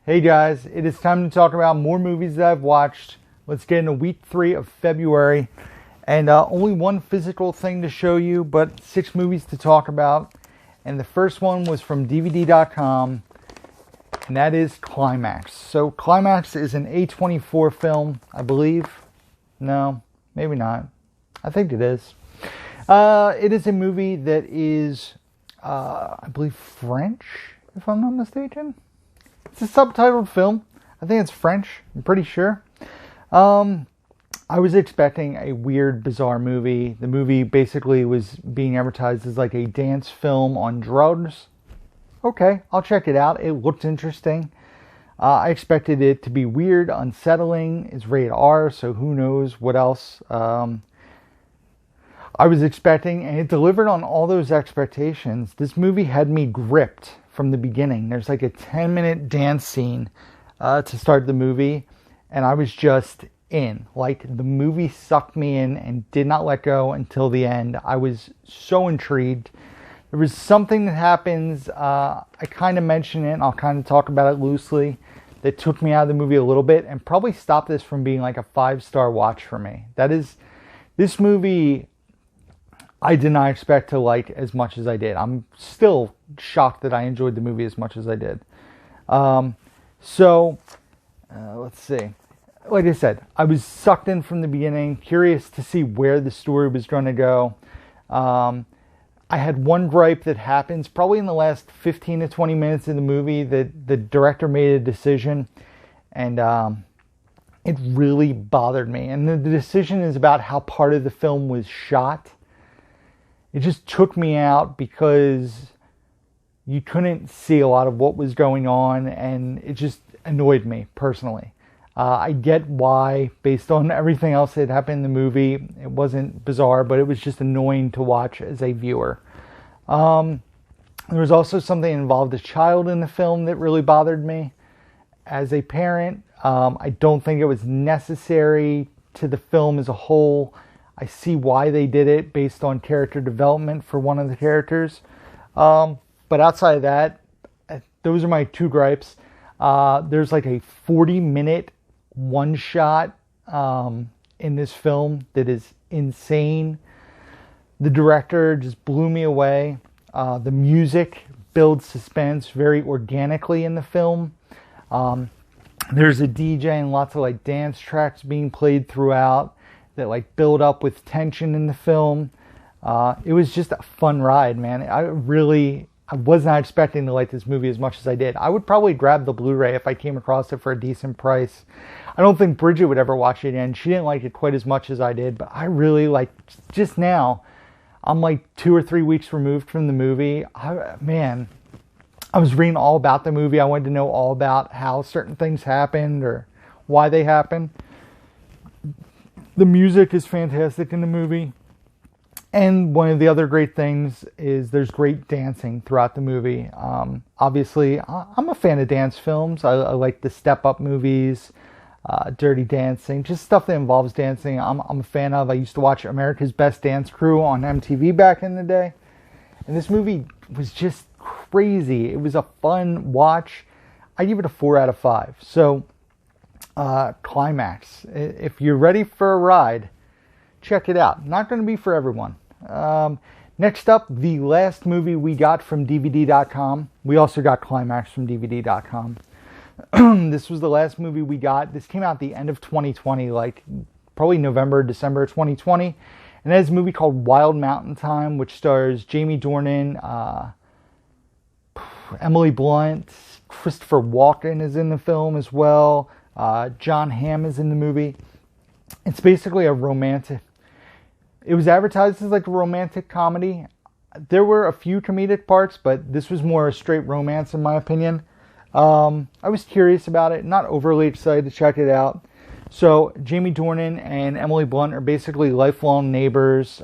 Hey guys, it is time to talk about more movies that I've watched. Let's get into week 3 of February. And only one physical thing to show you, but 6 movies to talk about. And the first one was from DVD.com, and that is Climax. So Climax is an A24 film, I believe. No, maybe not. I think it is. It is a movie that is, I believe, French, if I'm not mistaken. It's a subtitled film. I think it's French. I'm pretty sure. I was expecting a weird, bizarre movie. The movie basically was being advertised as like a dance film on drugs. Okay, I'll check it out. It looked interesting. I expected it to be weird, unsettling. It's rated R, so who knows what else I was expecting. And it delivered on all those expectations. This movie had me gripped from the beginning. There's like a 10-minute dance scene to start the movie, and I was just in. Like, the movie sucked me in and did not let go until the end. I was so intrigued. There was something that happens, I kind of mentioned it, and I'll kind of talk about it loosely, that took me out of the movie a little bit and probably stopped this from being like a 5-star watch for me. That is, this movie I did not expect to like as much as I did. I'm still shocked that I enjoyed the movie as much as I did. Let's see. Like I said, I was sucked in from the beginning, curious to see where the story was going to go. I had one gripe that happens probably in the last 15 to 20 minutes of the movie, that the director made a decision, and it really bothered me. And the decision is about how part of the film was shot. It just took me out because you couldn't see a lot of what was going on, and it just annoyed me personally. I get why, based on everything else that happened in the movie. It wasn't bizarre, but it was just annoying to watch as a viewer. There was also something that involved a child in the film that really bothered me. As a parent, I don't think it was necessary to the film as a whole. I see why they did it based on character development for one of the characters. But outside of that, those are my 2 gripes. There's like a 40-minute one-shot in this film that is insane. The director just blew me away. The music builds suspense very organically in the film. There's a DJ and lots of like dance tracks being played throughout that like build up with tension in the film. It was just a fun ride, man. I was not expecting to like this movie as much as I did. I would probably grab the Blu-ray if I came across it for a decent price. I don't think Bridget would ever watch it again. She didn't like it quite as much as I did, but I really like, just now, I'm like 2 or 3 weeks removed from the movie. I was reading all about the movie. I wanted to know all about how certain things happened or why they happened. The music is fantastic in the movie. And one of the other great things is there's great dancing throughout the movie. Obviously, I'm a fan of dance films. I like the Step Up movies, Dirty Dancing, just stuff that involves dancing. I'm a fan of. I used to watch America's Best Dance Crew on MTV back in the day. And this movie was just crazy. It was a fun watch. I give it a 4 out of 5. So, Climax. If you're ready for a ride, check it out. Not going to be for everyone. Next up, the last movie we got from DVD.com. We also got Climax from DVD.com. This was the last movie we got. This came out at the end of 2020, like probably November, December 2020. And it has a movie called Wild Mountain Time, which stars Jamie Dornan, Emily Blunt, Christopher Walken is in the film as well. John Hamm is in the movie. It's basically a romantic... It was advertised as like a romantic comedy. There were a few comedic parts, but this was more a straight romance in my opinion. I was curious about it, not overly excited to check it out. So Jamie Dornan and Emily Blunt are basically lifelong neighbors.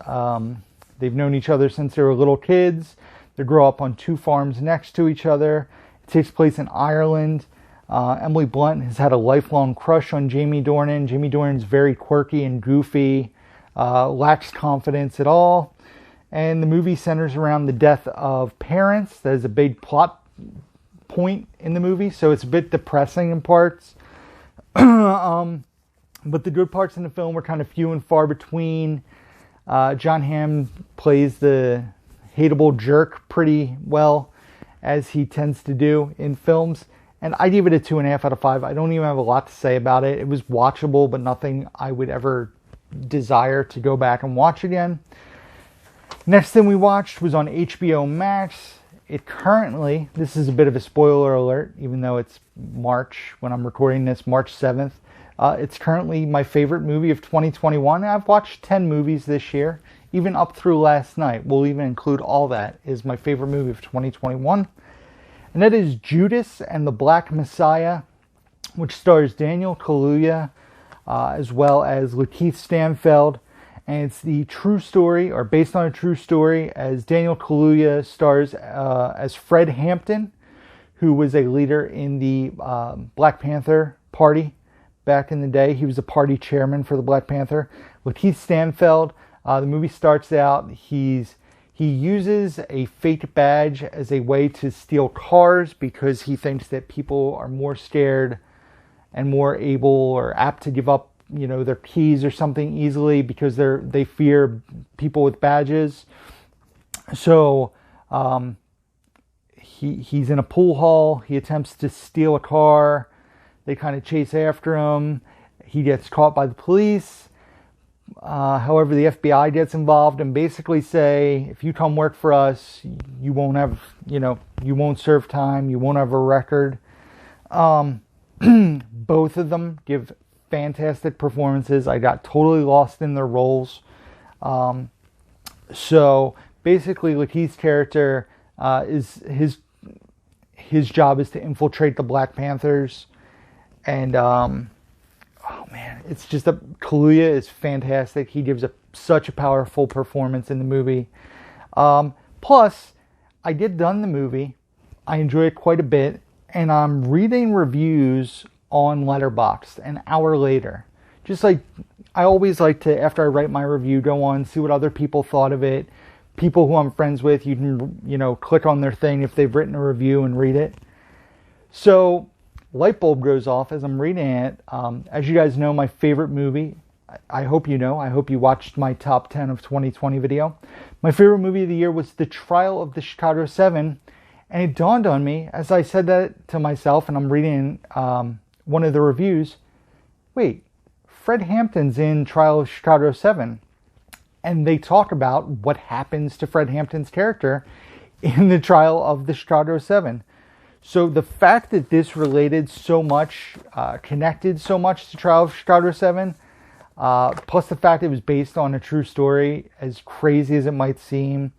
They've known each other since they were little kids. They grow up on 2 farms next to each other. It takes place in Ireland. Emily Blunt has had a lifelong crush on Jamie Dornan. Jamie Dornan's very quirky and goofy, lacks confidence at all. And the movie centers around the death of parents. That is a big plot point in the movie, so it's a bit depressing in parts. But the good parts in the film were kind of few and far between. John Hamm plays the hateable jerk pretty well, as he tends to do in films. And I give it a 2.5 out of 5. I don't even have a lot to say about it. It was watchable, but nothing I would ever desire to go back and watch again. Next thing we watched was on HBO Max. It currently, this is a bit of a spoiler alert, even though it's March when I'm recording this, March 7th. It's currently my favorite movie of 2021. I've watched 10 movies this year, even up through last night. We'll even include all that, is my favorite movie of 2021. And that is Judas and the Black Messiah, which stars Daniel Kaluuya, as well as Lakeith Stanfield. And it's the true story, or based on a true story, as Daniel Kaluuya stars as Fred Hampton, who was a leader in the Black Panther Party back in the day. He was a party chairman for the Black Panther. Lakeith Stanfield, the movie starts out, he uses a fake badge as a way to steal cars because he thinks that people are more scared and more able or apt to give up, their keys or something easily because they fear people with badges. So he's in a pool hall. He attempts to steal a car. They kind of chase after him. He gets caught by the police. However, the FBI gets involved and basically say, if you come work for us, you won't have, you won't serve time. You won't have a record. Both of them give fantastic performances. I got totally lost in their roles. So basically, Lakeith's character is his job is to infiltrate the Black Panthers, and oh man, it's just Kaluuya is fantastic. He gives such a powerful performance in the movie. Plus, I get done the movie. I enjoy it quite a bit, and I'm reading reviews on Letterboxd an hour later. Just like, I always like to, after I write my review, go on, see what other people thought of it. People who I'm friends with, you can, click on their thing if they've written a review and read it. So, light bulb goes off as I'm reading it. As you guys know, my favorite movie, I hope you know, I hope you watched my top 10 of 2020 video. My favorite movie of the year was The Trial of the Chicago 7. And it dawned on me as I said that to myself, and I'm reading one of the reviews. Wait, Fred Hampton's in Trial of Chicago 7. And they talk about what happens to Fred Hampton's character in the Trial of the Chicago 7. So the fact that this related so much, connected so much to Trial of Chicago 7, plus the fact it was based on a true story, as crazy as it might seem,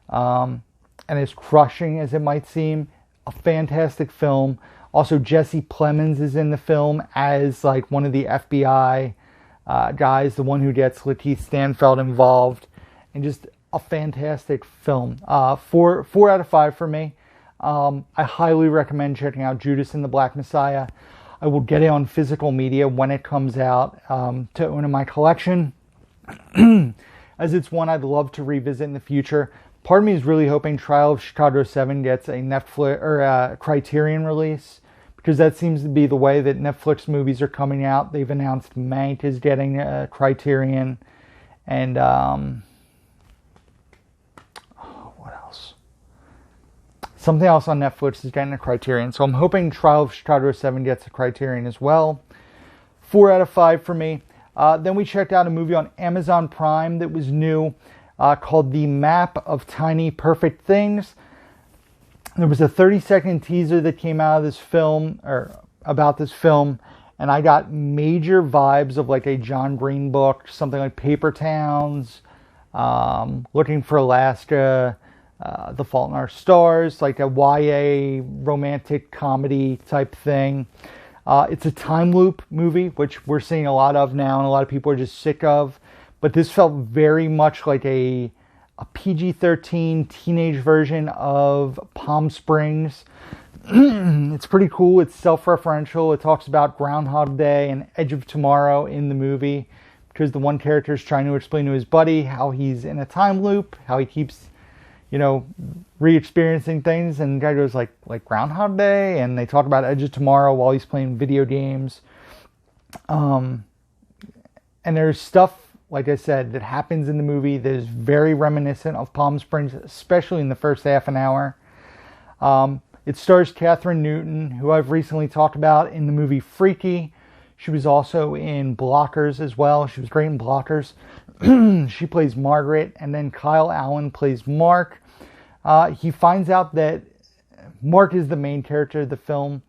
and as crushing as it might seem, a fantastic film. Also, Jesse Plemons is in the film as like one of the FBI guys, the one who gets Lakeith Stanfield involved, and just a fantastic film. 4 out of 5 for me. I highly recommend checking out Judas and the Black Messiah. I will get it on physical media when it comes out to own in my collection, as it's one I'd love to revisit in the future. Part of me is really hoping Trial of Chicago 7 gets a Netflix or a Criterion release, because that seems to be the way that Netflix movies are coming out. They've announced Mank is getting a Criterion, and what else? Something else on Netflix is getting a Criterion. So I'm hoping Trial of Chicago 7 gets a Criterion as well. 4 out of 5 for me. Then we checked out a movie on Amazon Prime that was new, called The Map of Tiny Perfect Things. There was a 30-second teaser that came out of this film, or about this film, and I got major vibes of like a John Green book, something like Paper Towns, Looking for Alaska, The Fault in Our Stars, like a YA romantic comedy type thing. It's a time loop movie, which we're seeing a lot of now, and a lot of people are just sick of. But this felt very much like a PG-13 teenage version of Palm Springs. It's pretty cool. It's self-referential. It talks about Groundhog Day and Edge of Tomorrow in the movie, because the one character is trying to explain to his buddy how he's in a time loop, how he keeps, re-experiencing things. And the guy goes like Groundhog Day, and they talk about Edge of Tomorrow while he's playing video games. And there's stuff, like I said, that happens in the movie that is very reminiscent of Palm Springs, especially in the first half an hour. It stars Kathryn Newton, who I've recently talked about in the movie Freaky. She was also in Blockers as well. She was great in Blockers. She plays Margaret, and then Kyle Allen plays Mark. He finds out that Mark is the main character of the film,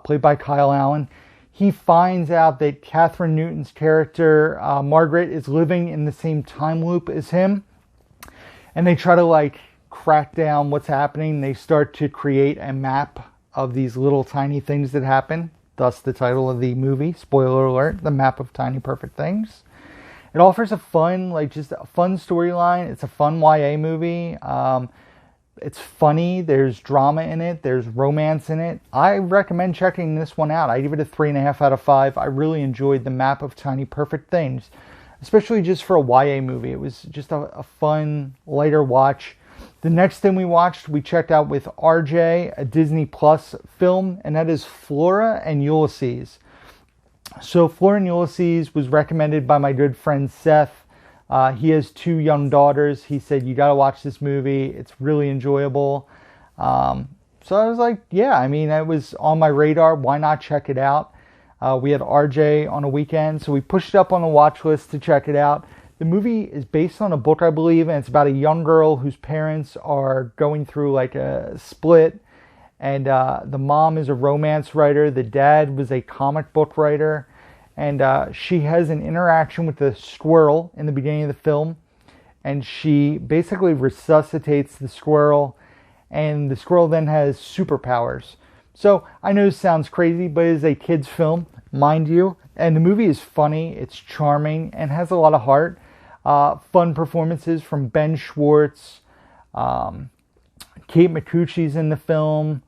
played by Kyle Allen. He finds out that Kathryn Newton's character, Margaret, is living in the same time loop as him. And they try to crack down what's happening. They start to create a map of these little tiny things that happen. Thus the title of the movie, spoiler alert, The Map of Tiny Perfect Things. It offers a fun, just a fun storyline. It's a fun YA movie. It's funny. There's drama in it. There's romance in it. I recommend checking this one out. I give it a 3.5 out of 5. I really enjoyed The Map of Tiny Perfect Things, especially just for a YA movie. It was just a fun, lighter watch. The next thing we checked out with RJ, a Disney Plus film, and that is Flora and Ulysses. So Flora and Ulysses was recommended by my good friend Seth. He has 2 young daughters. He said, you got to watch this movie. It's really enjoyable. So I was like, yeah, it was on my radar. Why not check it out? We had RJ on a weekend, so we pushed it up on the watch list to check it out. The movie is based on a book, I believe, and it's about a young girl whose parents are going through a split. And the mom is a romance writer. The dad was a comic book writer. And she has an interaction with the squirrel in the beginning of the film. And she basically resuscitates the squirrel. And the squirrel then has superpowers. So I know this sounds crazy, but it is a kid's film, mind you. And the movie is funny, it's charming, and has a lot of heart. Fun performances from Ben Schwartz. Kate McCucci's in the film.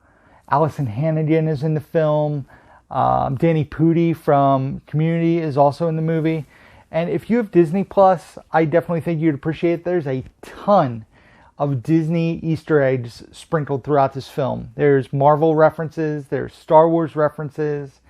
Allison Hannigan is in the film. Danny Pudi from Community is also in the movie. And if you have Disney Plus, I definitely think you'd appreciate it. There's a ton of Disney Easter eggs sprinkled throughout this film. There's Marvel references, there's Star Wars references,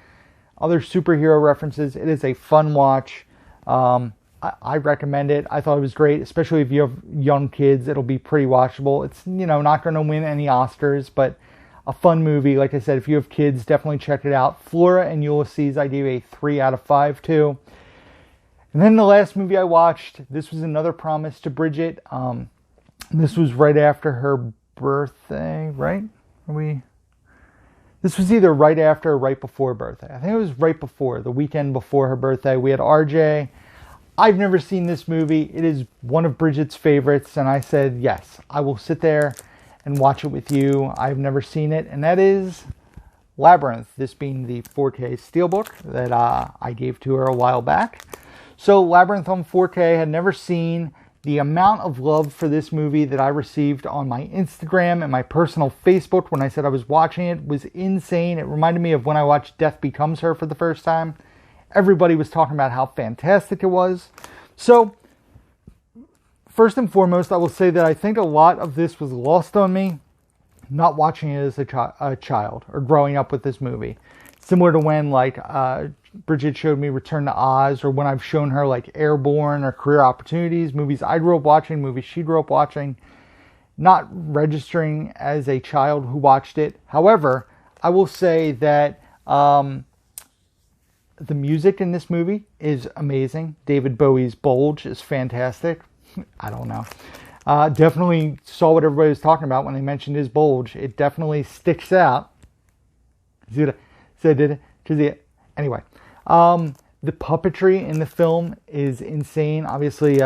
other superhero references. It is a fun watch. I recommend it. I thought it was great, especially if you have young kids. It'll be pretty watchable. It's, not going to win any Oscars, but a fun movie. Like I said, if you have kids, definitely check it out. Flora and Ulysses, I gave a 3 out of 5 to. And then the last movie I watched, this was another promise to Bridget. This was right after her birthday, right? This was either right after or right before birthday. I think it was right before, the weekend before her birthday. We had RJ. I've never seen this movie. It is one of Bridget's favorites, and I said, yes, I will sit there and watch it with you. I've never seen it, and that is Labyrinth, this being the 4K Steelbook that I gave to her a while back. So Labyrinth on 4K, had never seen. The amount of love for this movie that I received on my Instagram and my personal Facebook when I said I was watching it was insane. It reminded me of when I watched Death Becomes Her for the first time. Everybody was talking about how fantastic it was. So, first and foremost, I will say that I think a lot of this was lost on me not watching it as a child or growing up with this movie. Similar to when, Bridget showed me Return to Oz, or when I've shown her, Airborne or Career Opportunities, movies I grew up watching, movies she grew up watching, not registering as a child who watched it. However, I will say that the music in this movie is amazing. David Bowie's Bulge is fantastic. I don't know. Definitely saw what everybody was talking about when they mentioned his bulge. It definitely sticks out. Anyway, the puppetry in the film is insane. Obviously,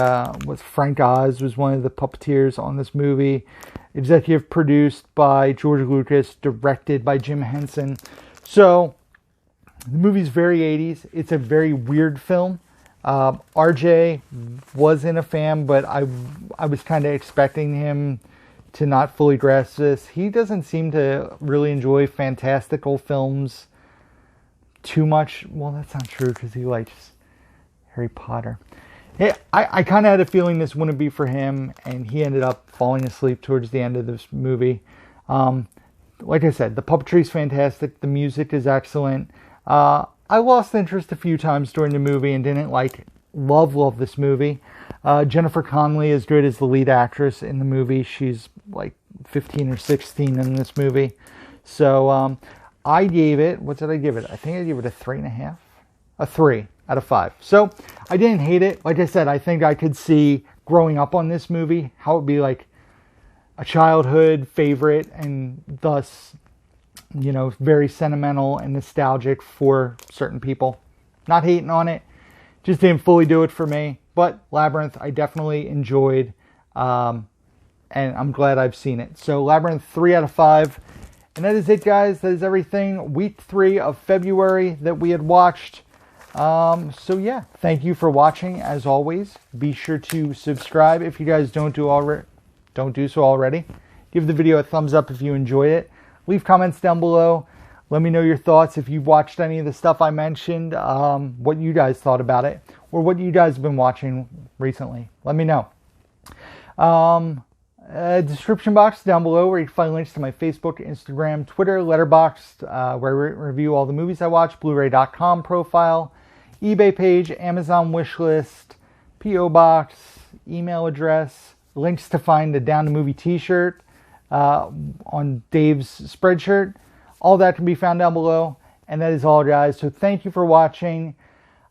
Frank Oz was one of the puppeteers on this movie. Executive produced by George Lucas, directed by Jim Henson. So, the movie's very 80s. It's a very weird film. RJ wasn't a fan, but I was kind of expecting him to not fully grasp this. He doesn't seem to really enjoy fantastical films too much. Well, that's not true because he likes Harry Potter. Yeah, I kind of had a feeling this wouldn't be for him, and he ended up falling asleep towards the end of this movie. Like I said, the puppetry is fantastic. The music is excellent. I lost interest a few times during the movie and didn't love this movie. Jennifer Connelly is good as the lead actress in the movie. She's like 15 or 16 in this movie. So I gave it, what did I give it? I think I gave it a 3.5. A 3 out of 5. So I didn't hate it. Like I said, I think I could see growing up on this movie how it would be like a childhood favorite and thus, you know, very sentimental and nostalgic for certain people. Not hating on it. Just didn't fully do it for me. But Labyrinth, I definitely enjoyed. And I'm glad I've seen it. So Labyrinth, 3 out of 5. And that is it, guys. That is everything. Week 3 of February that we had watched. So yeah, thank you for watching. As always, be sure to subscribe if you guys don't do so already. Give the video a thumbs up if you enjoyed it. Leave comments down below. Let me know your thoughts if you've watched any of the stuff I mentioned, what you guys thought about it, or what you guys have been watching recently. Let me know. Description box down below where you can find links to my Facebook, Instagram, Twitter, Letterboxd, where I review all the movies I watch, Blu-ray.com profile, eBay page, Amazon wishlist, P.O. box, email address, links to find the Down to Movie t-shirt on Dave's Spreadshirt. All that can be found down below. And that is all, guys. So thank you for watching.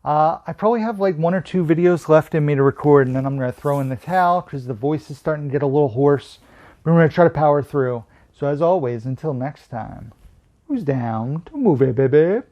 I probably have like 1 or 2 videos left in me to record, and then I'm going to throw in the towel because the voice is starting to get a little hoarse. But I'm going to try to power through. So as always, until next time, who's down to movie, baby?